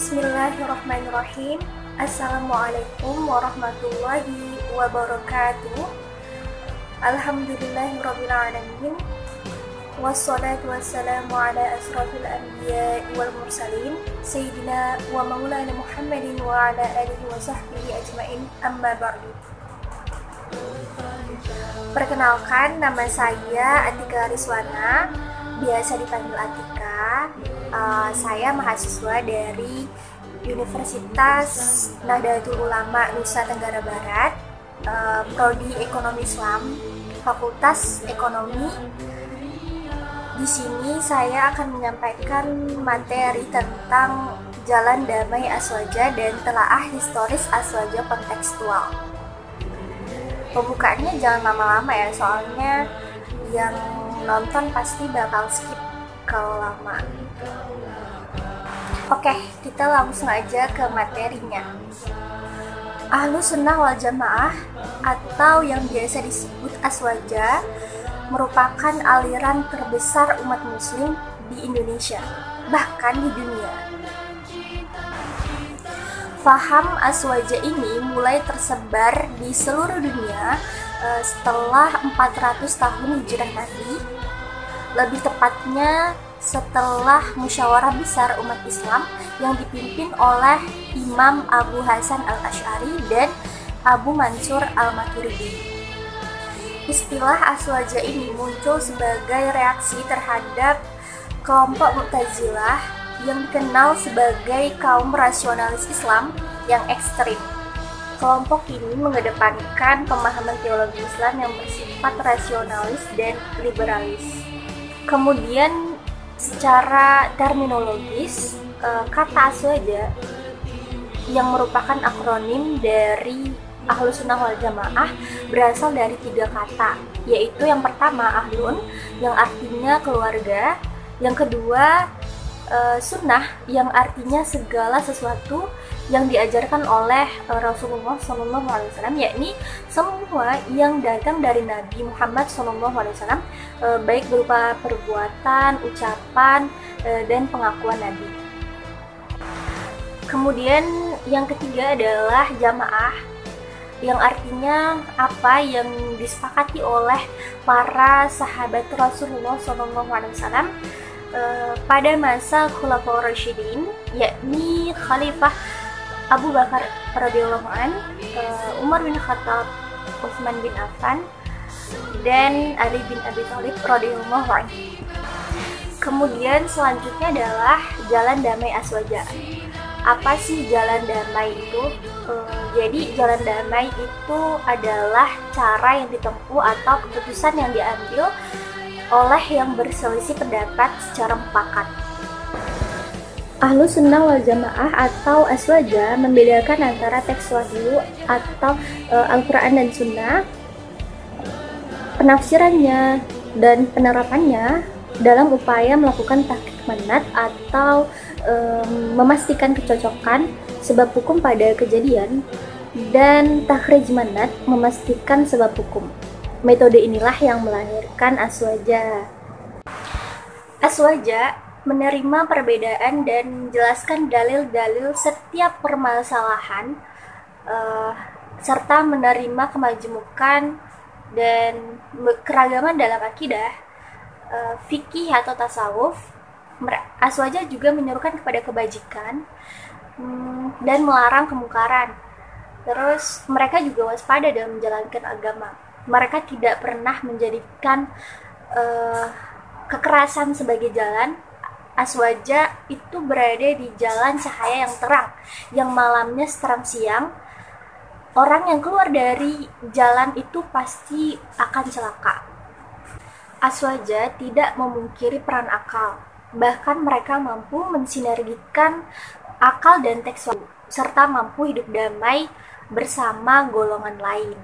Bismillahirrahmanirrahim. Assalamualaikum warahmatullahi wabarakatuh. Alhamdulillahirrabbilalamin. Wassalatu wassalamu ala asrafil anbiya wal mursalin Sayyidina wa maulana Muhammadin wa ala alihi wa sahbihi ajmain, amma ba'du. Perkenalkan, nama saya Atika Rizwana, biasa dipanggil Atika. Saya mahasiswa dari Universitas Nahdlatul Ulama Nusa Tenggara Barat, Prodi Ekonomi Islam, Fakultas Ekonomi. Di sini saya akan menyampaikan materi tentang Jalan Damai Aswaja dan telaah historis Aswaja kontekstual. Pembukaannya jangan lama-lama ya, soalnya yang nonton pasti bakal skip kalau lama. Oke, kita langsung aja ke materinya. Ahlus Sunnah wal Jamaah atau yang biasa disebut Aswaja merupakan aliran terbesar umat muslim di Indonesia, bahkan di dunia. Faham Aswaja ini mulai tersebar di seluruh dunia setelah 400 tahun hijrah Nabi, lebih tepatnya setelah musyawarah besar umat Islam yang dipimpin oleh Imam Abu Hasan al-Asy'ari dan Abu Mansur al-Maturidi. Istilah Aswaja ini muncul sebagai reaksi terhadap kelompok Mu'tazilah yang dikenal sebagai kaum rasionalis Islam yang ekstrim. Kelompok ini mengedepankan pemahaman teologi Islam yang bersifat rasionalis dan liberalis. Kemudian secara terminologis, kata Aswaja yang merupakan akronim dari Ahlus Sunnah wal Jamaah berasal dari 3 kata, yaitu yang pertama Ahlun yang artinya keluarga, yang kedua Sunnah yang artinya segala sesuatu yang diajarkan oleh Rasulullah SAW, yakni semua yang datang dari Nabi Muhammad SAW, baik berupa perbuatan, ucapan, dan pengakuan Nabi. Kemudian yang ketiga adalah jamaah, yang artinya apa yang disepakati oleh para sahabat Rasulullah SAW pada masa Khulafaur Rasyidin, yakni Khalifah Abu Bakar radhiyallahu an, Umar bin Khattab, Utsman bin Affan, dan Ali bin Abi Thalib radhiyallahu anhu. Kemudian selanjutnya adalah Jalan Damai Aswaja. Apa sih jalan damai itu? Jadi jalan damai itu adalah cara yang ditempuh atau keputusan yang diambil oleh yang berselisih pendapat secara mufakat. Ahlus Sunnah wal Jamaah atau Aswaja membedakan antara teks wahyu atau Al-Quran dan Sunnah, penafsirannya dan penerapannya dalam upaya melakukan tahqiq manat atau memastikan kecocokan sebab hukum pada kejadian, dan takhrij manat memastikan sebab hukum. Metode inilah yang melahirkan Aswaja. Aswaja menerima perbedaan dan menjelaskan dalil-dalil setiap permasalahan, serta menerima kemajemukan dan keragaman dalam akidah, fikih atau tasawuf. Aswaja juga menyerukan kepada kebajikan dan melarang kemungkaran. Terus mereka juga waspada dalam menjalankan agama. Mereka tidak pernah menjadikan kekerasan sebagai jalan. Aswaja itu berada di jalan cahaya yang terang, yang malamnya seterang siang. Orang yang keluar dari jalan itu pasti akan celaka. Aswaja tidak memungkiri peran akal. Bahkan mereka mampu mensinergikan akal dan teks wahyu, serta mampu hidup damai bersama golongan lain.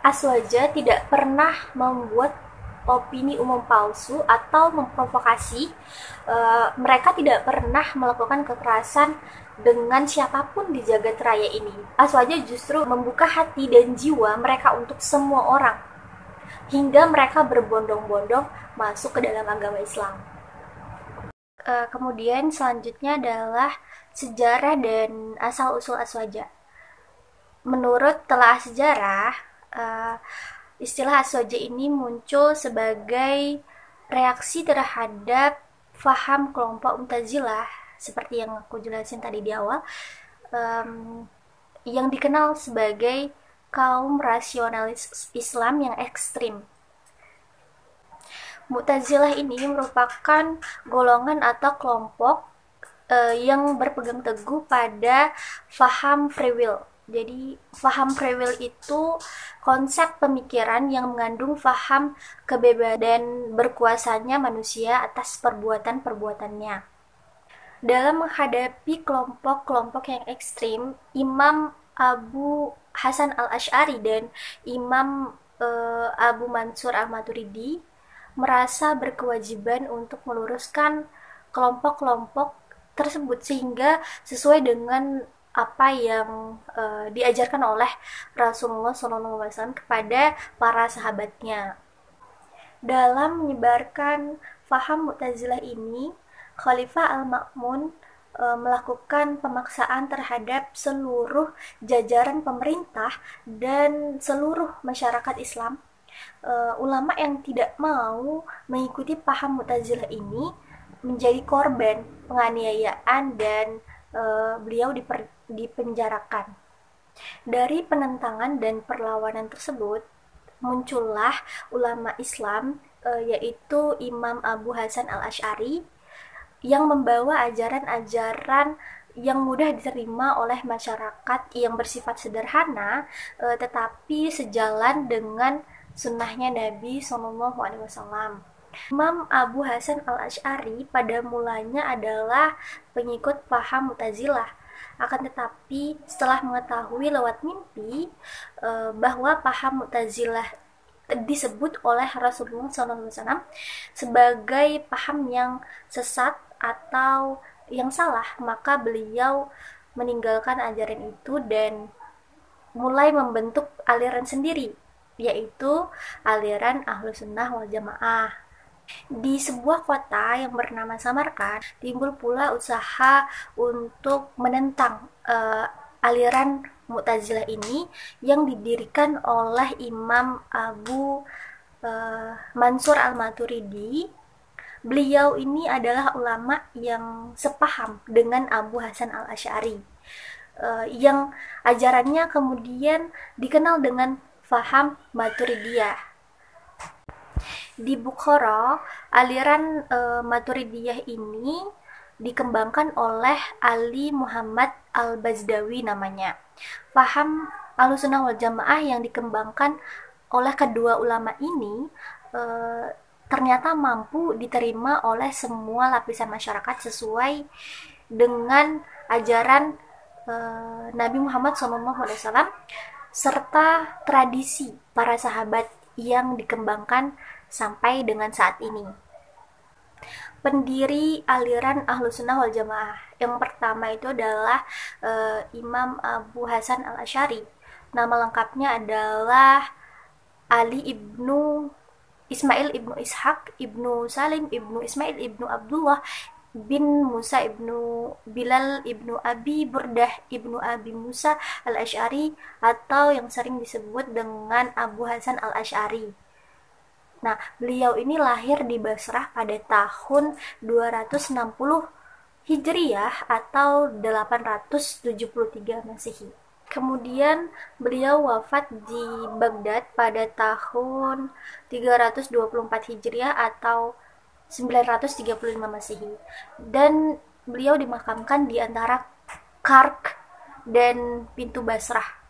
Aswaja tidak pernah membuat opini umum palsu atau memprovokasi. Mereka tidak pernah melakukan kekerasan dengan siapapun di jagat raya ini. Aswaja justru membuka hati dan jiwa mereka untuk semua orang, hingga mereka berbondong-bondong masuk ke dalam agama Islam. Kemudian selanjutnya adalah sejarah dan asal-usul aswaja. Menurut telaah sejarah, eh, istilah aswaja ini muncul sebagai reaksi terhadap faham kelompok Mu'tazilah seperti yang aku jelasin tadi di awal, em, yang dikenal sebagai kaum rasionalis Islam yang ekstrim. Mu'tazilah ini merupakan golongan atau kelompok yang berpegang teguh pada faham free will. Jadi faham free will itu konsep pemikiran yang mengandung faham kebebasan dan berkuasanya manusia atas perbuatan-perbuatannya. Dalam menghadapi kelompok-kelompok yang ekstrim, Imam Abu Hasan al-Ash'ari dan Imam Abu Mansur al-Maturidi merasa berkewajiban untuk meluruskan kelompok-kelompok tersebut sehingga sesuai dengan apa yang diajarkan oleh Rasulullah SAW kepada para sahabatnya. Dalam menyebarkan faham Mu'tazilah ini, Khalifah Al-Ma'mun melakukan pemaksaan terhadap seluruh jajaran pemerintah dan seluruh masyarakat Islam. Ulama yang tidak mau mengikuti paham Mu'tazilah ini menjadi korban penganiayaan dan beliau dipenjarakan. Dari penentangan dan perlawanan tersebut muncullah ulama Islam, yaitu Imam Abu Hasan al-Ash'ari yang membawa ajaran-ajaran yang mudah diterima oleh masyarakat yang bersifat sederhana, tetapi sejalan dengan sunnahnya Nabi SAW. Imam Abu Hasan al-Ash'ari pada mulanya adalah pengikut paham Mu'tazilah. Akan tetapi setelah mengetahui lewat mimpi bahwa paham Mu'tazilah disebut oleh Rasulullah SAW sebagai paham yang sesat atau yang salah, maka beliau meninggalkan ajaran itu dan mulai membentuk aliran sendiri, yaitu aliran Ahlus Sunnah wal Jamaah. Di sebuah kota yang bernama Samarkand, timbul pula usaha untuk menentang aliran Mu'tazilah ini yang didirikan oleh Imam Abu Mansur al-Maturidi. Beliau ini adalah ulama yang sepaham dengan Abu Hasan al-Ash'ari, yang ajarannya kemudian dikenal dengan faham Maturidiyah. Di Bukhara, aliran Maturidiyah ini dikembangkan oleh Ali Muhammad al-Bazdawi namanya. Paham Ahlussunnah wal Jamaah yang dikembangkan oleh kedua ulama ini ternyata mampu diterima oleh semua lapisan masyarakat sesuai dengan ajaran Nabi Muhammad SAW serta tradisi para sahabat yang dikembangkan sampai dengan saat ini. Pendiri aliran Ahlussunnah wal Jamaah yang pertama itu adalah Imam Abu Hasan al-Ash'ari. Nama lengkapnya adalah Ali ibnu Ismail ibnu Ishaq ibnu Salim ibnu Ismail ibnu Abdullah bin Musa ibnu Bilal ibnu Abi Burdah ibnu Abi Musa al-Ash'ari, atau yang sering disebut dengan Abu Hasan al-Ash'ari. Nah, beliau ini lahir di Basrah pada tahun 260 Hijriyah atau 873 Masehi. Kemudian beliau wafat di Baghdad pada tahun 324 Hijriah atau 935 Masehi. Dan beliau dimakamkan di antara Kark dan pintu Basrah.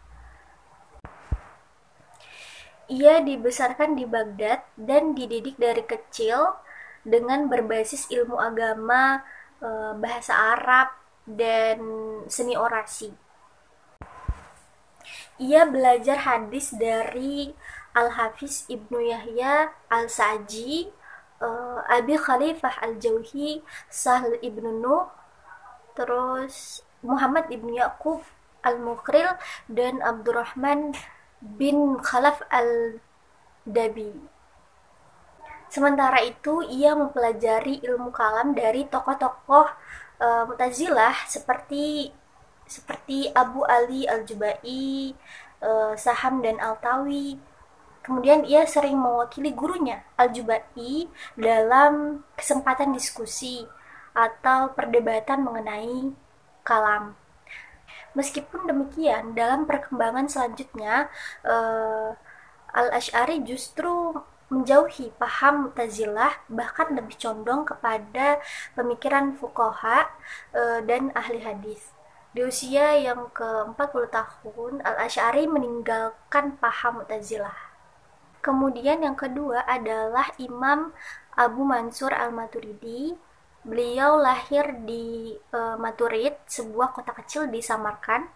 Ia dibesarkan di Baghdad dan dididik dari kecil dengan berbasis ilmu agama, bahasa Arab, dan seni orasi. Ia belajar hadis dari Al-Hafiz Ibnu Yahya Al-Sa'ji, Abi Khalifah Al-Jauhi, Sahl Ibnu Nuh, terus Muhammad Ibnu Yaqub Al-Muqril, dan Abdurrahman bin Khalaf al-Dabi. Sementara itu, ia mempelajari ilmu kalam dari tokoh-tokoh Mu'tazilah seperti Abu Ali Al-Jubai, Saham dan Al-Tawi. Kemudian ia sering mewakili gurunya Al-Jubai dalam kesempatan diskusi atau perdebatan mengenai kalam. Meskipun demikian, dalam perkembangan selanjutnya, Al-Asy'ari justru menjauhi paham Mu'tazilah, bahkan lebih condong kepada pemikiran fuqaha dan ahli hadis. Di usia yang ke-40 tahun, Al-Asy'ari meninggalkan paham Mu'tazilah. Kemudian yang kedua adalah Imam Abu Mansur Al-Maturidi. Beliau lahir di Maturid, sebuah kota kecil di Samarkand,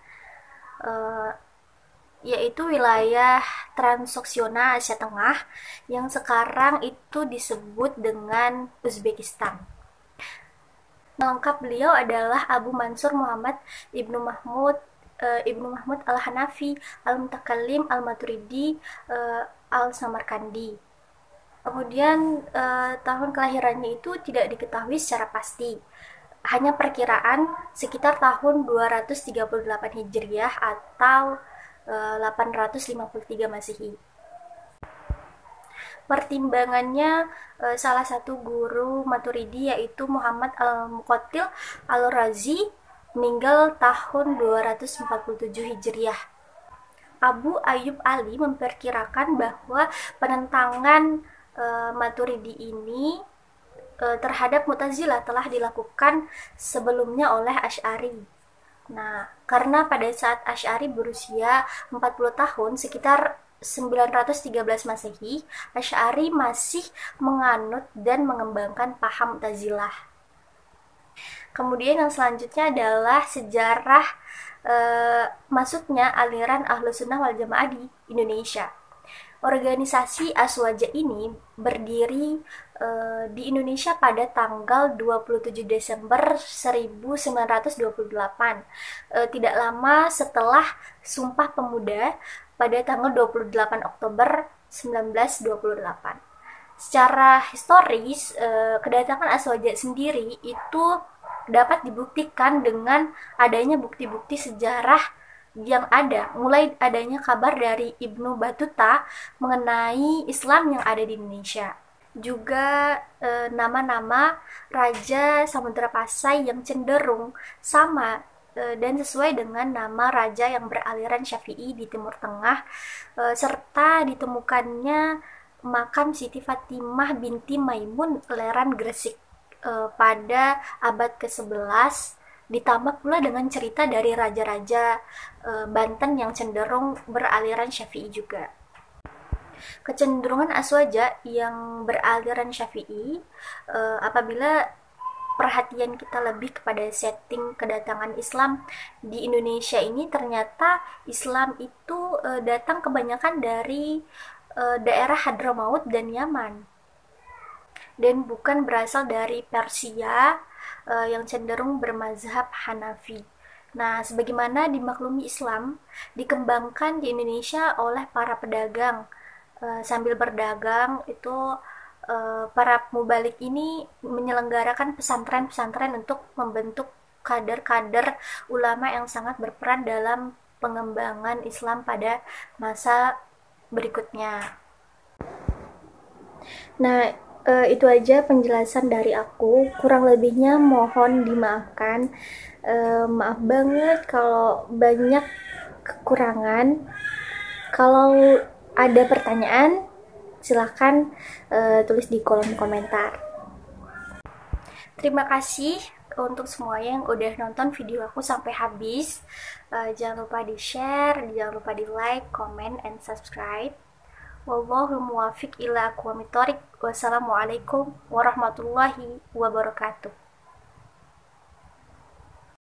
yaitu wilayah Transoksiana Asia Tengah yang sekarang itu disebut dengan Uzbekistan. Lengkap beliau adalah Abu Mansur Muhammad Ibnu Mahmud Al-Hanafi Al-Mutakallim Al-Maturidi Al-Samarkandi. Kemudian tahun kelahirannya itu tidak diketahui secara pasti. Hanya perkiraan sekitar tahun 238 Hijriah atau 853 Masehi. Pertimbangannya, salah satu guru Maturidi yaitu Muhammad Al-Muqatil Al-Razi meninggal tahun 247 Hijriah. Abu Ayyub Ali memperkirakan bahwa penentangan Maturidi ini terhadap Mu'tazilah telah dilakukan sebelumnya oleh Asy'ari. Nah, karena pada saat Asy'ari berusia 40 tahun, sekitar 913 Masehi, Asy'ari masih menganut dan mengembangkan paham Mu'tazilah. Kemudian yang selanjutnya adalah sejarah masuknya aliran Ahlus Sunnah wal Jamaah di Indonesia. Organisasi Aswaja ini berdiri di Indonesia pada tanggal 27 Desember 1928, tidak lama setelah Sumpah Pemuda pada tanggal 28 Oktober 1928. Secara historis, kedatangan Aswaja sendiri itu dapat dibuktikan dengan adanya bukti-bukti sejarah yang ada, mulai adanya kabar dari Ibnu Battuta mengenai Islam yang ada di Indonesia. Juga nama-nama Raja Samudra Pasai yang cenderung sama dan sesuai dengan nama raja yang beraliran Syafi'i di Timur Tengah, serta ditemukannya makam Siti Fatimah binti Maimun Leran Gresik pada abad ke-11, ditambah pula dengan cerita dari raja-raja Banten yang cenderung beraliran Syafi'i juga. Kecenderungan Aswaja yang beraliran Syafi'i, apabila perhatian kita lebih kepada setting kedatangan Islam di Indonesia ini, ternyata Islam itu datang kebanyakan dari daerah Hadramaut dan Yaman, dan bukan berasal dari Persia yang cenderung bermazhab Hanafi. Nah, sebagaimana dimaklumi, Islam dikembangkan di Indonesia oleh para pedagang. Sambil berdagang itu para mubalik ini menyelenggarakan pesantren-pesantren untuk membentuk kader-kader ulama yang sangat berperan dalam pengembangan Islam pada masa berikutnya. Nah, itu aja penjelasan dari aku. Kurang lebihnya mohon dimaafkan. Maaf banget kalau banyak kekurangan. Kalau ada pertanyaan, silahkan tulis di kolom komentar. Terima kasih untuk semua yang udah nonton video aku sampai habis. Jangan lupa di share, jangan lupa di like, comment, and subscribe. Wallahul muwaffiq ila aqwamit thoriq. Wassalamualaikum warahmatullahi wabarakatuh.